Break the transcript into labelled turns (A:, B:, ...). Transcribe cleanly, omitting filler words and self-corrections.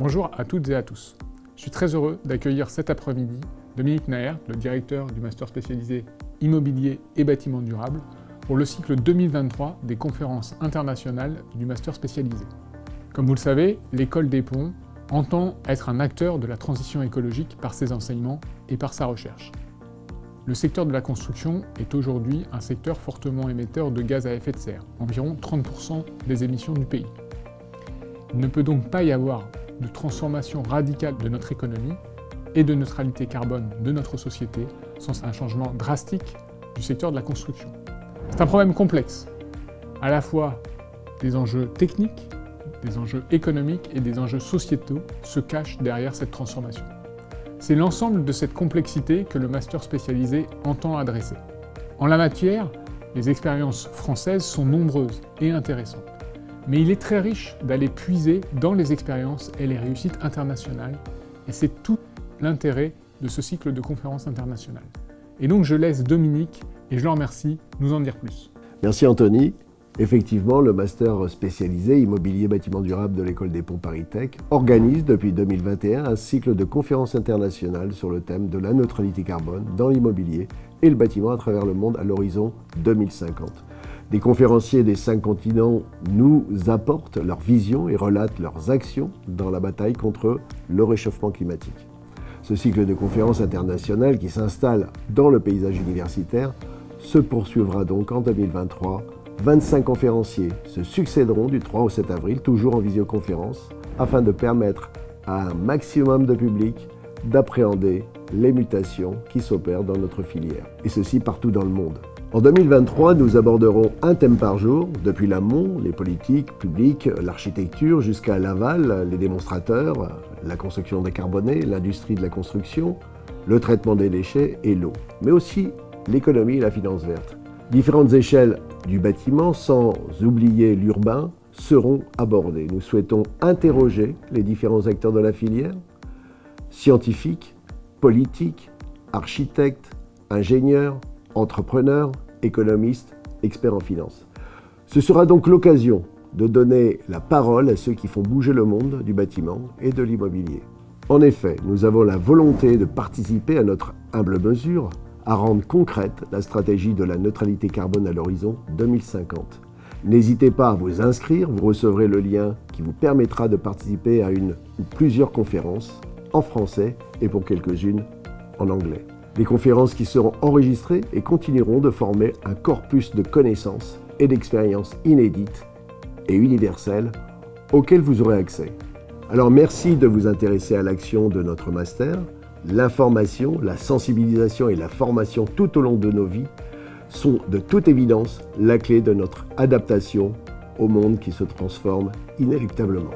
A: Bonjour à toutes et à tous. Je suis très heureux d'accueillir cet après-midi Dominique Naert, le directeur du master spécialisé Immobilier et Bâtiments Durables, pour le cycle 2023 des conférences internationales du master spécialisé. Comme vous le savez, l'école des ponts entend être un acteur de la transition écologique par ses enseignements et par sa recherche. Le secteur de la construction est aujourd'hui un secteur fortement émetteur de gaz à effet de serre, environ 30% des émissions du pays. Il ne peut donc pas y avoir de transformation radicale de notre économie et de neutralité carbone de notre société sans un changement drastique du secteur de la construction. C'est un problème complexe, à la fois des enjeux techniques, des enjeux économiques et des enjeux sociétaux se cachent derrière cette transformation. C'est l'ensemble de cette complexité que le master spécialisé entend adresser. En la matière, les expériences françaises sont nombreuses et intéressantes. Mais il est très riche d'aller puiser dans les expériences et les réussites internationales, et c'est tout l'intérêt de ce cycle de conférences internationales. Et donc je laisse Dominique, et je le remercie, nous en dire plus.
B: Merci Anthony. Effectivement, le master spécialisé Immobilier Bâtiments Durables de l'École des Ponts ParisTech organise depuis 2021 un cycle de conférences internationales sur le thème de la neutralité carbone dans l'immobilier et le bâtiment à travers le monde à l'horizon 2050. Des conférenciers des 5 continents nous apportent leur vision et relatent leurs actions dans la bataille contre le réchauffement climatique. Ce cycle de conférences internationales qui s'installe dans le paysage universitaire se poursuivra donc en 2023. 25 conférenciers se succéderont du 3 au 7 avril, toujours en visioconférence, afin de permettre à un maximum de public d'appréhender les mutations qui s'opèrent dans notre filière, et ceci partout dans le monde. En 2023, nous aborderons un thème par jour, depuis l'amont, les politiques publiques, l'architecture, jusqu'à l'aval, les démonstrateurs, la construction décarbonée, l'industrie de la construction, le traitement des déchets et l'eau, mais aussi l'économie et la finance verte. Différentes échelles du bâtiment, sans oublier l'urbain, seront abordées. Nous souhaitons interroger les différents acteurs de la filière, scientifiques, politiques, architectes, ingénieurs, entrepreneurs, économistes, experts en finance. Ce sera donc l'occasion de donner la parole à ceux qui font bouger le monde du bâtiment et de l'immobilier. En effet, nous avons la volonté de participer à notre humble mesure à rendre concrète la stratégie de la neutralité carbone à l'horizon 2050. N'hésitez pas à vous inscrire, vous recevrez le lien qui vous permettra de participer à une ou plusieurs conférences en français et pour quelques-unes en anglais. Des conférences qui seront enregistrées et continueront de former un corpus de connaissances et d'expériences inédites et universelles auxquelles vous aurez accès. Alors merci de vous intéresser à l'action de notre master. L'information, la sensibilisation et la formation tout au long de nos vies sont de toute évidence la clé de notre adaptation au monde qui se transforme inéluctablement.